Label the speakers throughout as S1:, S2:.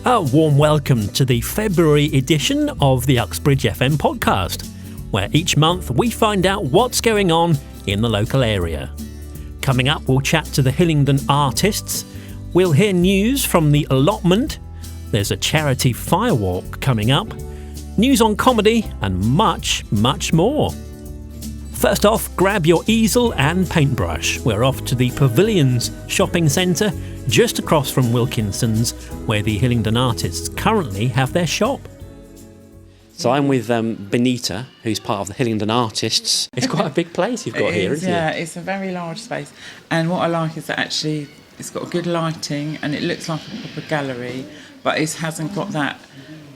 S1: A warm welcome to the February edition of the UxbridgeFM podcast, where each month we find out what's going on in the local area. Coming up, we'll chat to the Hillingdon Artists, we'll hear news from the allotment, there's a charity Firewalk coming up, news on comedy and much, much more. First off, grab your easel and paintbrush. We're off to the Pavilions shopping centre just across from Wilkinson's, where the Hillingdon Artists currently have their shop.
S2: So I'm with Benita, who's part of the Hillingdon Artists. It's quite a big place you've got here, isn't it?
S3: Yeah, it's a very large space. And what I like is that actually it's got good lighting and it looks like a proper gallery, but it hasn't got that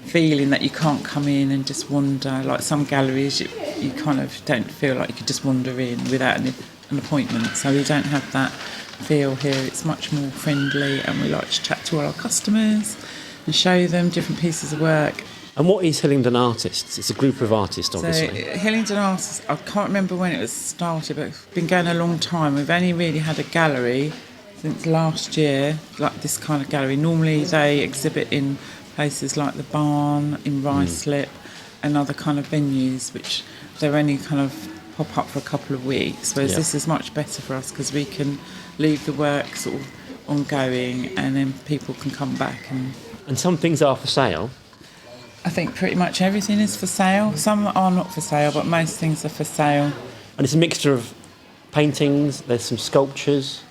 S3: feeling that you can't come in and just wander. Like some galleries, you kind of don't feel like you could just wander in without an appointment. So we don't have that feel here. It's much more friendly, and we like to chat to all our customers and show them different pieces of work.
S2: And what is Hillingdon Artists? It's a group of artists, obviously.
S3: So Hillingdon Artists, I can't remember when it was started, but it's been going a long time. We've only really had a gallery since last year, like this kind of gallery. Normally they exhibit in places like the Barn, in Ruislip, and other kind of venues, which they're only kind of pop up for a couple of weeks, whereas this is much better for us because we can leave the work sort of ongoing and then people can come back.
S2: And some things are for sale?
S3: I think pretty much everything is for sale. Some are not for sale, but most things are for sale.
S2: And it's a mixture of paintings, there's some sculptures.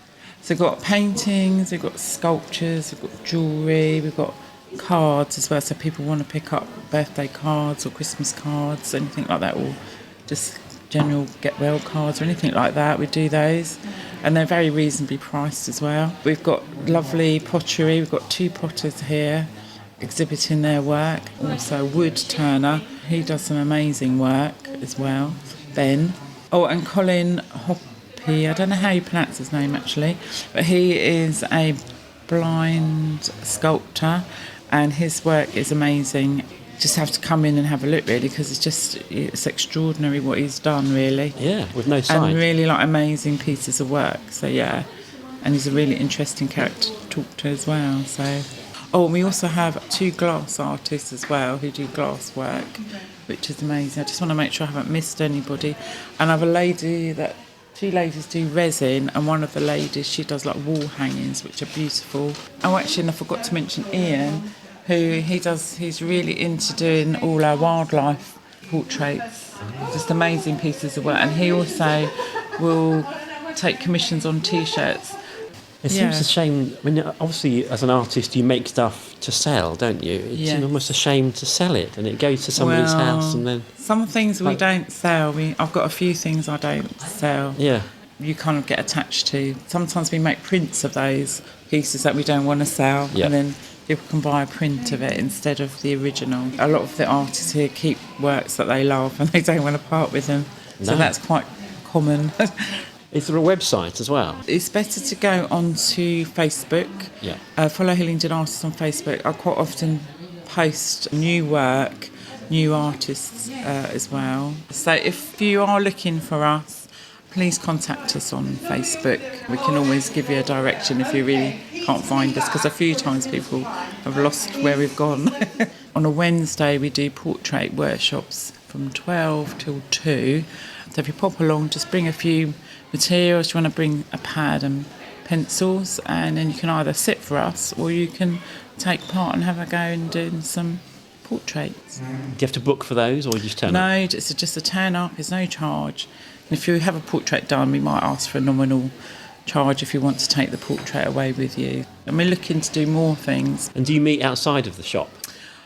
S3: So we've got paintings, we've got sculptures, we've got jewellery, we've got cards as well, so people want to pick up birthday cards or Christmas cards, anything like that, or just general get well cards or anything like that. We do those, and they're very reasonably priced as well. We've got lovely pottery. We've got two potters here exhibiting their work, also a wood turner. He does some amazing work as well, Ben. Oh, and Colin Hoppy, I don't know how you pronounce his name actually, but he is a blind sculptor and his work is amazing. Just have to come in and have a look really, because it's extraordinary what he's done really.
S2: Yeah, with no sight.
S3: And really like amazing pieces of work. So yeah, and he's a really interesting character to talk to as well. So, and we also have two glass artists as well who do glass work, which is amazing. I just want to make sure I haven't missed anybody. And I have two ladies do resin, and one of the ladies, she does like wall hangings, which are beautiful. Oh, actually, and I forgot to mention Ian, he's really into doing all our wildlife portraits, just amazing pieces of work. And he also will take commissions on T-shirts.
S2: It seems a shame. I mean, obviously, as an artist, you make stuff to sell, don't you? It's almost a shame to sell it, and it goes to somebody's house, and then
S3: some things we don't sell. I've got a few things I don't sell.
S2: Yeah,
S3: you kind of get attached to. Sometimes we make prints of those pieces that we don't want to sell, and then people can buy a print of it instead of the original. A lot of the artists here keep works that they love, and they don't want to part with them. So that's quite common.
S2: Is there a website as well?
S3: It's better to go onto Facebook.
S2: Yeah.
S3: Follow Hillingdon Artists on Facebook. I quite often post new work, new artists as well. So if you are looking for us, please contact us on Facebook. We can always give you a direction if you really can't find us, because a few times people have lost where we've gone. On a Wednesday we do portrait workshops from 12 till 2. So if you pop along, just bring a few materials. You want to bring a pad and pencils, and then you can either sit for us or you can take part and have a go and do some portraits.
S2: Do you have to book for those, or you just turn up?
S3: No, it's just a turn up. There's no charge. And if you have a portrait done, we might ask for a nominal charge if you want to take the portrait away with you. And we're looking to do more things.
S2: And do you meet outside of the shop?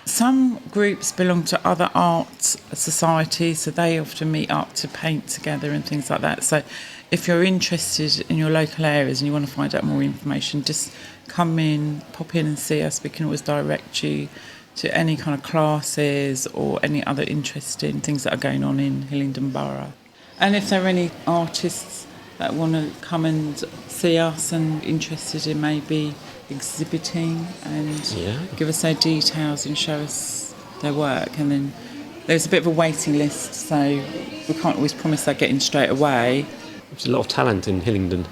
S3: Some groups belong to other art societies, so they often meet up to paint together and things like that. So if you're interested in your local areas and you want to find out more information, just come in, pop in and see us. We can always direct you to any kind of classes or any other interesting things that are going on in Hillingdon Borough. And if there are any artists that want to come and see us and interested in maybe exhibiting and give us their details and show us their work, and then there's a bit of a waiting list, so we can't always promise they're getting straight away.
S2: There's a lot of talent in Hillingdon.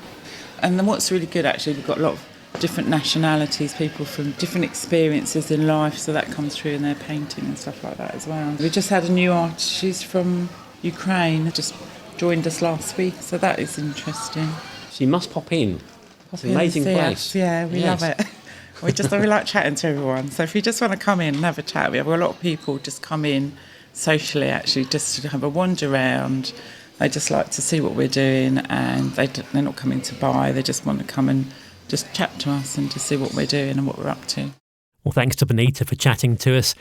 S3: And then what's really good, actually, we've got a lot of different nationalities, people from different experiences in life, so that comes through in their painting and stuff like that as well. We just had a new artist, she's from Ukraine, just joined us last week, so that is interesting.
S2: So you must pop in. It's an amazing place.
S3: Yeah, we love it. We like chatting to everyone. So if you just want to come in and have a chat, we have a lot of people just come in socially, actually, just to have a wander around. They just like to see what we're doing, and they're not coming to buy. They just want to come and just chat to us and to see what we're doing and what we're up to.
S1: Well, thanks to Benita for chatting to us.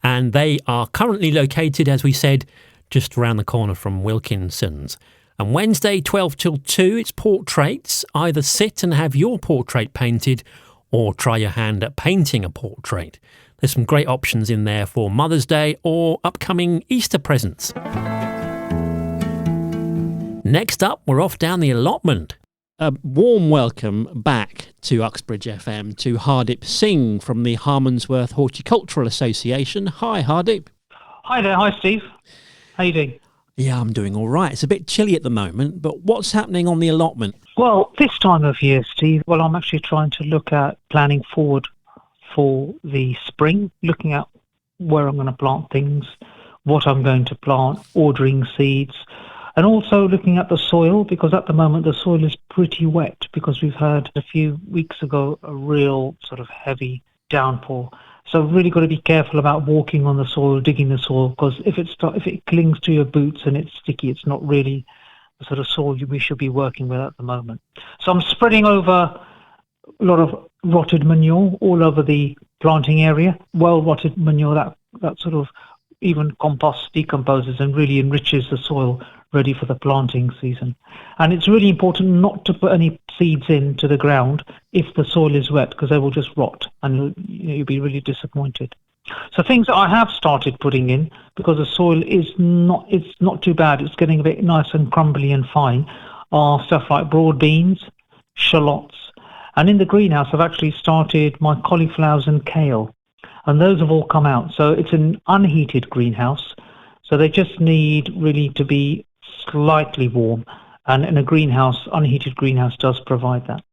S1: And they are currently located, as we said, just around the corner from Wilkinson's. And Wednesday, 12 till 2, it's portraits. Either sit and have your portrait painted or try your hand at painting a portrait. There's some great options in there for Mother's Day or upcoming Easter presents. Next up, we're off down the allotment. A warm welcome back to Uxbridge FM to Hardeep Singh from the Harmondsworth Horticultural Association. Hi, Hardeep.
S4: Hi there. Hi, Steve. How you doing?
S1: Yeah, I'm doing all right. It's a bit chilly at the moment, but what's happening on the allotment?
S4: Well, this time of year, Steve, I'm actually trying to look at planning forward for the spring, looking at where I'm going to plant things, what I'm going to plant, ordering seeds, and also looking at the soil, because at the moment the soil is pretty wet because we've had a few weeks ago a real sort of heavy downpour. So really got to be careful about walking on the soil, digging the soil, because if it clings to your boots and it's sticky, it's not really the sort of soil we should be working with at the moment. So I'm spreading over a lot of rotted manure all over the planting area. Well rotted manure that sort of even compost decomposes and really enriches the soil ready for the planting season. And it's really important not to put any seeds into the ground if the soil is wet, because they will just rot and you'll be really disappointed. So things that I have started putting in, because the soil is not too bad, it's getting a bit nice and crumbly and fine, are stuff like broad beans, shallots, and in the greenhouse I've actually started my cauliflowers and kale, and those have all come out. So it's an unheated greenhouse, so they just need really to be slightly warm, and in a greenhouse, unheated greenhouse does provide that.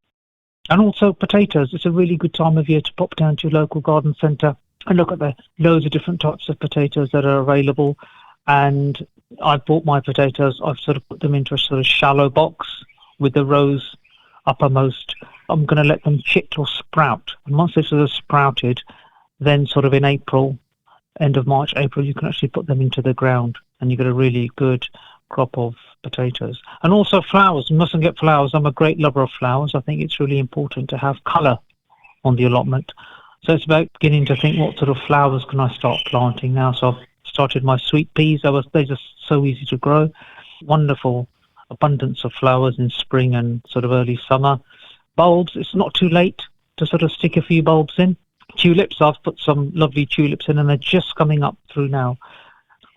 S4: And also potatoes. It's a really good time of year to pop down to your local garden centre and look at the loads of different types of potatoes that are available. And I've bought my potatoes, I've sort of put them into a sort of shallow box with the rows uppermost. I'm going to let them chit or sprout, and once they've sort of sprouted, then sort of in April, end of March, April, you can actually put them into the ground and you get a really good crop of potatoes. And also flowers. You mustn't get flowers. I'm a great lover of flowers. I think it's really important to have colour on the allotment. So it's about beginning to think, what sort of flowers can I start planting now? So I've started my sweet peas. They're just so easy to grow. Wonderful abundance of flowers in spring and sort of early summer. Bulbs, it's not too late to sort of stick a few bulbs in. Tulips, I've put some lovely tulips in and they're just coming up through now.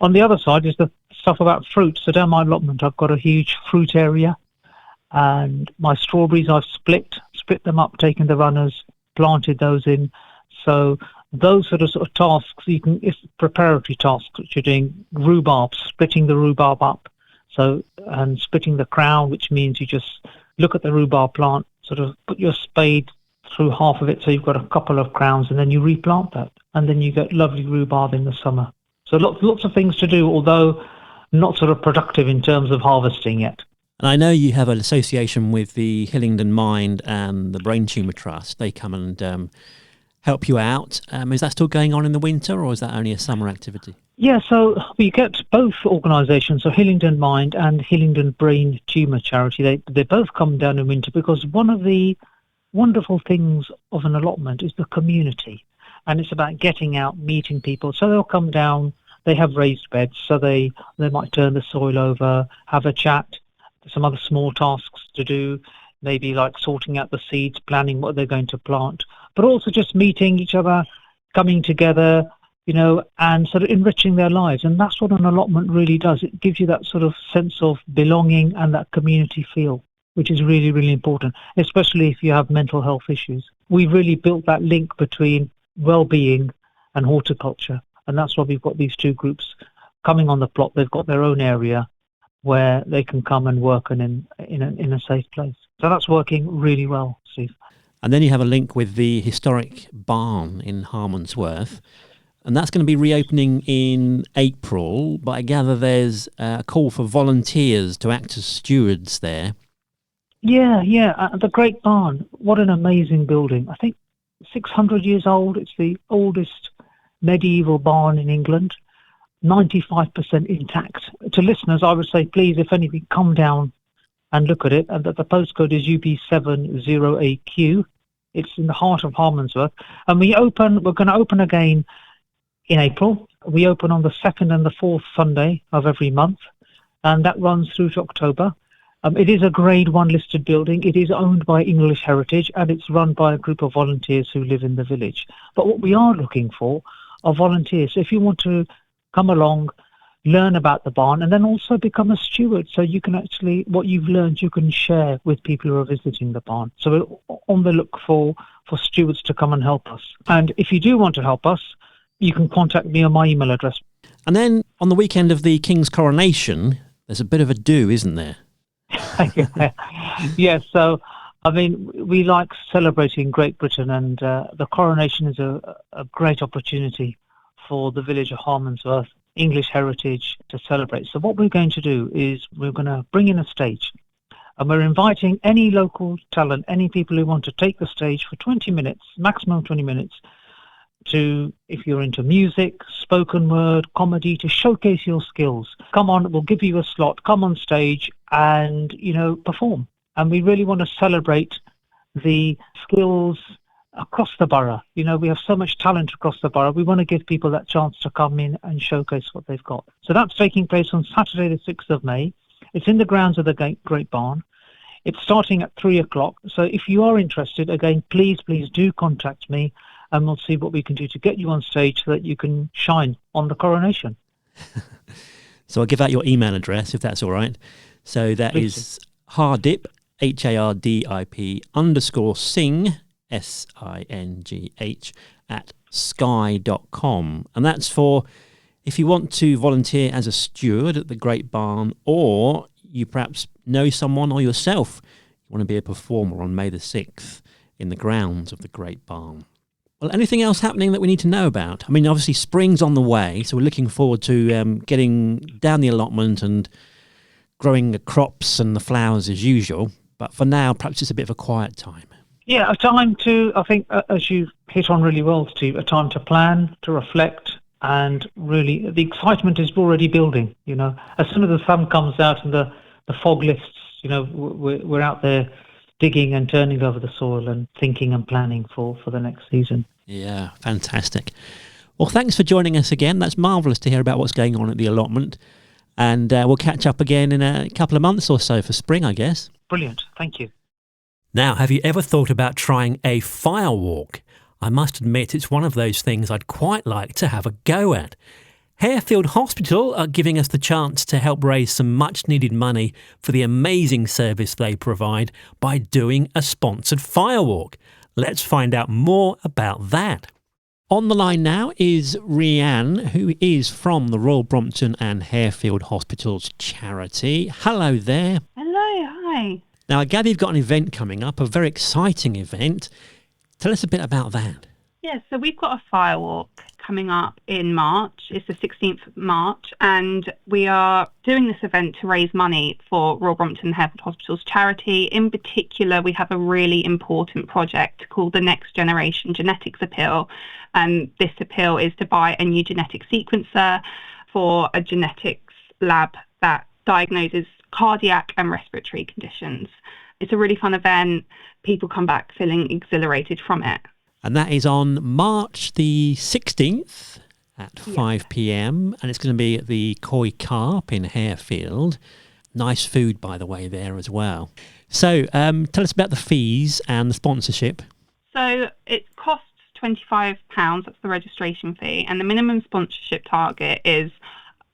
S4: On the other side is the stuff about fruit. So down my allotment, I've got a huge fruit area, and my strawberries I've split them up, taken the runners, planted those in. So those sort of tasks, it's preparatory tasks that you're doing. Rhubarb, splitting the rhubarb up. So, and splitting the crown, which means you just look at the rhubarb plant, sort of put your spade through half of it, so you've got a couple of crowns, and then you replant that, and then you get lovely rhubarb in the summer. So lots of things to do, although not sort of productive in terms of harvesting yet.
S1: And I know you have an association with the Hillingdon Mind and the Brain Tumour Trust. They come and help you out. Is that still going on in the winter, or is that only a summer activity?
S4: Yeah, so we get both organisations, so Hillingdon Mind and Hillingdon Brain Tumour Charity. They both come down in winter, because one of the wonderful things of an allotment is the community, and it's about getting out, meeting people. So they'll come down. They have raised beds, so they might turn the soil over, have a chat. There's some other small tasks to do, maybe like sorting out the seeds, planning what they're going to plant, but also just meeting each other, coming together, and sort of enriching their lives. And that's what an allotment really does. It gives you that sort of sense of belonging and that community feel, which is really, really important, especially if you have mental health issues. We've really built that link between well-being and horticulture. And that's why we've got these two groups coming on the plot. They've got their own area where they can come and work in a safe place. So that's working really well, Steve.
S1: And then you have a link with the historic barn in Harmondsworth. And that's going to be reopening in April, but I gather there's a call for volunteers to act as stewards there.
S4: Yeah. The Great Barn, what an amazing building. I think 600 years old. It's the oldest medieval barn in England, 95% intact. To listeners, I would say, please, if anything, come down and look at it. And the postcode is UB70AQ. It's in the heart of Harmondsworth. And we're going to open again in April. We open on the 2nd and the 4th Sunday of every month, and that runs through to October. It is a Grade 1 listed building. It is owned by English Heritage, and it's run by a group of volunteers who live in the village. But what we are looking for are volunteers. So if you want to come along, learn about the barn, and then also become a steward, so you can actually, what you've learned, you can share with people who are visiting the barn. So we're on the look for stewards to come and help us. And if you do want to help us, you can contact me on my email address.
S1: And then on the weekend of the King's coronation, there's a bit of a do, isn't there?
S4: Yeah, so, I mean, we like celebrating Great Britain, and the coronation is a great opportunity for the village of Harmondsworth, English Heritage, to celebrate. So what we're going to do is we're going to bring in a stage, and we're inviting any local talent, any people who want to take the stage for 20 minutes, maximum 20 minutes, to, if you're into music, spoken word, comedy, to showcase your skills. Come on, we'll give you a slot, come on stage and, perform. And we really want to celebrate the skills across the borough. We have so much talent across the borough. We want to give people that chance to come in and showcase what they've got. So that's taking place on Saturday the 6th of May. It's in the grounds of the Great Barn. It's starting at 3 o'clock. So if you are interested, again, please do contact me, and we'll see what we can do to get you on stage so that you can shine on the coronation.
S1: So I'll give out your email address, if that's all right. So that
S4: Please
S1: is hardip, HARDIP _sing, SINGH, at sky.com. And that's for if you want to volunteer as a steward at the Great Barn, or you perhaps know someone or yourself you want to be a performer on May the 6th in the grounds of the Great Barn. Well, anything else happening that we need to know about? I mean, obviously spring's on the way, so we're looking forward to getting down the allotment and growing the crops and the flowers as usual. But for now, perhaps it's a bit of a quiet time.
S4: Yeah, a time to, I think, as you hit on really well, Steve, a time to plan, to reflect, and really the excitement is already building. As soon as the sun comes out and the fog lifts, we're out there digging and turning over the soil and thinking and planning for the next season.
S1: Yeah, fantastic. Well, thanks for joining us again. That's marvellous to hear about what's going on at the allotment. And we'll catch up again in a couple of months or so for spring, I guess.
S4: Brilliant. Thank you.
S1: Now, have you ever thought about trying a firewalk? I must admit it's one of those things I'd quite like to have a go at. Harefield Hospital are giving us the chance to help raise some much-needed money for the amazing service they provide by doing a sponsored firewalk. Let's find out more about that. On the line now is Rhianne, who is from the Royal Brompton and Harefield Hospitals charity. Hello there.
S5: Hello, hi.
S1: Now, I gather you've got an event coming up, a very exciting event. Tell us a bit about that.
S5: Yeah, so we've got a firewalk coming up in March. It's the 16th of March, and we are doing this event to raise money for Royal Brompton and Harefield Hospitals charity. In particular, we have a really important project called the Next Generation Genetics Appeal, and this appeal is to buy a new genetic sequencer for a genetics lab that diagnoses cardiac and respiratory conditions. It's a really fun event. People come back feeling exhilarated from it.
S1: And that is on March the 16th at 5 p.m. And it's going to be at the Koi Carp in Harefield. Nice food, by the way, there as well. So tell us about the fees and the sponsorship.
S5: So it costs £25, that's the registration fee. And the minimum sponsorship target is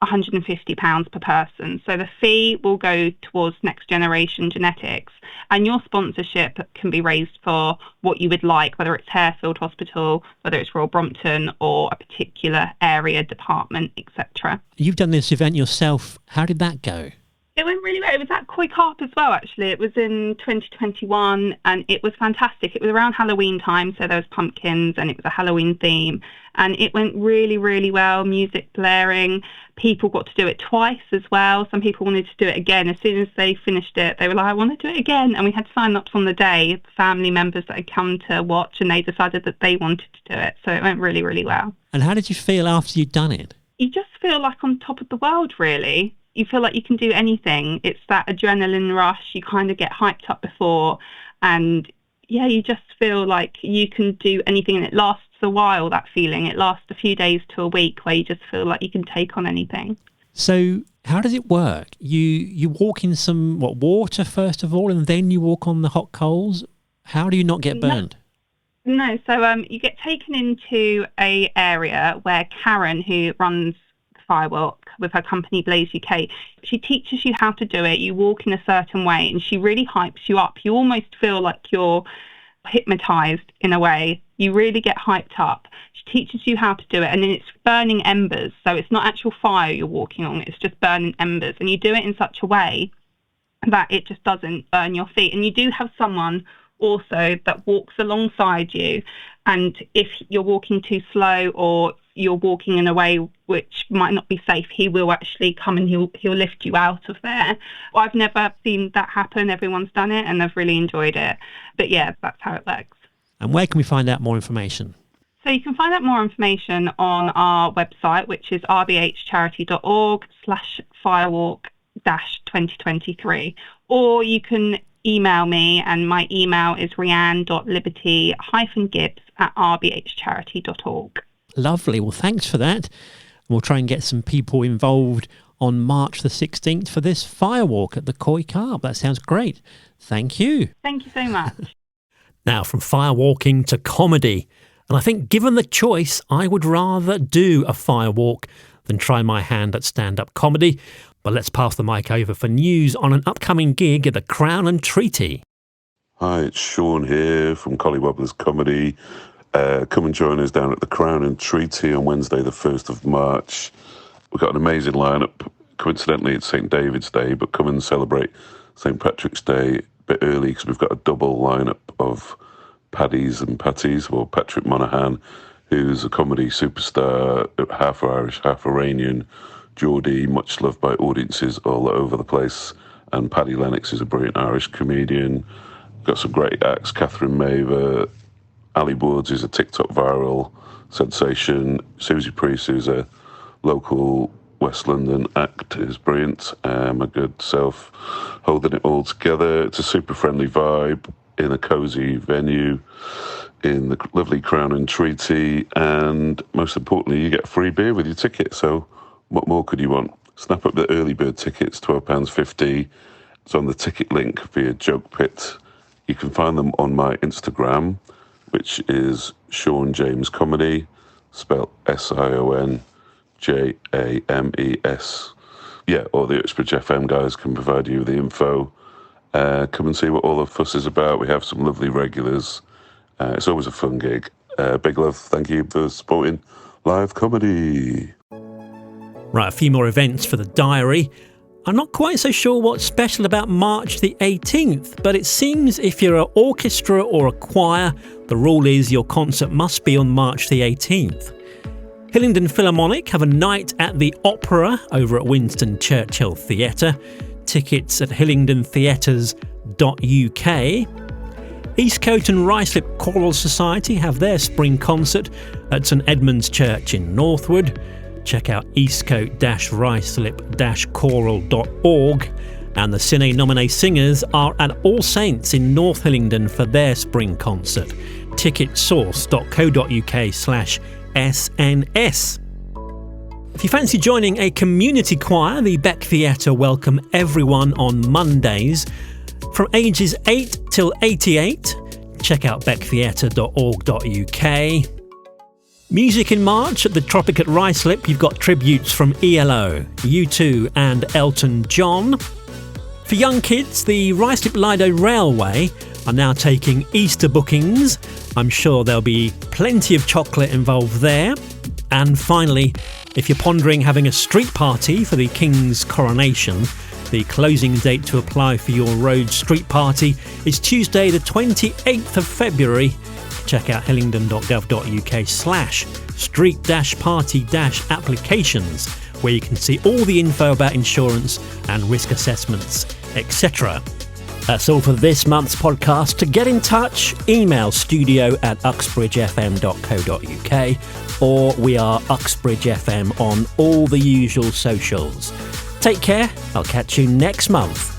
S5: £150 per person. So the fee will go towards Next Generation Genetics, and your sponsorship can be raised for what you would like, whether it's Harefield Hospital, whether it's Royal Brompton, or a particular area, department, etc.
S1: You've done this event yourself. How did that go?
S5: It went really well. It was at Koi Carp as well, actually. It was in 2021 and it was fantastic. It was around Halloween time, so there was pumpkins and it was a Halloween theme. And it went really, really well. Music blaring. People got to do it twice as well. Some people wanted to do it again. As soon as they finished it, they were like, I want to do it again. And we had sign-ups on the day, family members that had come to watch, and they decided that they wanted to do it. So it went really, really well.
S1: And how did you feel after you'd done it?
S5: You just feel like on top of the world, really. You feel like you can do anything. It's that adrenaline rush. You kind of get hyped up before. And yeah, you just feel like you can do anything. And it lasts a while, that feeling. It lasts a few days to a week where you just feel like you can take on anything.
S1: So how does it work? You walk in some, water first of all, and then you walk on the hot coals? How do you not get burned?
S5: No, so you get taken into a area where Karen, who runs Firewalk with her company Blaze UK, she teaches you how to do it. You walk in a certain way and she really hypes you up. You almost feel like you're hypnotized in a way. You really get hyped up. She teaches you how to do it, and then it's burning embers. So it's not actual fire you're walking on, it's just burning embers. And you do it in such a way that it just doesn't burn your feet. And you do have someone also that walks alongside you, and if you're walking too slow or you're walking in a way which might not be safe, he will actually come and he'll lift you out of there. I've never seen that happen. Everyone's done it and I've really enjoyed it. But yeah, that's how it works.
S1: And where can we find out more information?
S5: So you can find out more information on our website, which is rbhcharity.org/firewalk-2023, or you can email me, and my email is rianne.liberty-gibbs@rbhcharity.org.
S1: Lovely. Well, thanks for that. We'll try and get some people involved on March the 16th for this Firewalk at the Koi Carp. That sounds great. Thank you.
S5: Thank you so much.
S1: Now, from firewalking to comedy. And I think given the choice, I would rather do a firewalk than try my hand at stand-up comedy. But let's pass the mic over for news on an upcoming gig at the Crown and Treaty.
S6: Hi, it's Sean here from Collywobblers Comedy. Come and join us down at the Crown and Treaty on Wednesday the 1st of March. We've got an amazing lineup. Coincidentally, it's St. David's Day, but come and celebrate St. Patrick's Day a bit early because we've got a double lineup of Paddies and Patties, or Patrick Monaghan, who's a comedy superstar, half Irish, half Iranian, Geordie, much loved by audiences all over the place, and Paddy Lennox is a brilliant Irish comedian. We've got some great acts, Catherine Maver, Ali Woods is a TikTok viral sensation, Susie Priest, who's a local West London act, is brilliant, my good self holding it all together. It's a super friendly vibe in a cosy venue in the lovely Crown and Treaty, and most importantly, you get a free beer with your ticket, so what more could you want? Snap up the early bird tickets, £12.50. It's on the ticket link via Joke Pit. You can find them on my Instagram, which is Sean James Comedy, spelled SIONJAMES. Yeah, or the UxbridgeFM guys can provide you with the info. Come and see what all the fuss is about. We have some lovely regulars. It's always a fun gig. Big love. Thank you for supporting live comedy.
S1: Right, a few more events for the diary. I'm not quite so sure what's special about March the 18th, but it seems if you're an orchestra or a choir, the rule is your concert must be on March the 18th. Hillingdon Philharmonic have a night at the Opera over at Winston Churchill Theatre. Tickets at hillingdontheatres.uk. Eastcote and Ruislip Choral Society have their spring concert at St Edmund's Church in Northwood. Check out eastcote-ruislip-choral.org. And the Cine Nominee Singers are at All Saints in North Hillingdon for their spring concert. ticketsource.co.uk/SNS. If you fancy joining a community choir, the Beck Theatre welcome everyone on Mondays from ages 8 till 88. Check out becktheatre.org.uk. Music in March at the Tropic at Ruislip, you've got tributes from ELO, U2 and Elton John. For young kids, the Ruislip Lido Railway are now taking Easter bookings. I'm sure there'll be plenty of chocolate involved there. And finally, if you're pondering having a street party for the King's coronation, The closing date to apply for your road street party is Tuesday the 28th of February. Check out hillingdon.gov.uk/street-party-applications, where you can see all the info about insurance and risk assessments, etc. That's all for this month's podcast. To get in touch, email studio@uxbridgefm.co.uk, or we are UxbridgeFM on all the usual socials. Take care. I'll catch you next month.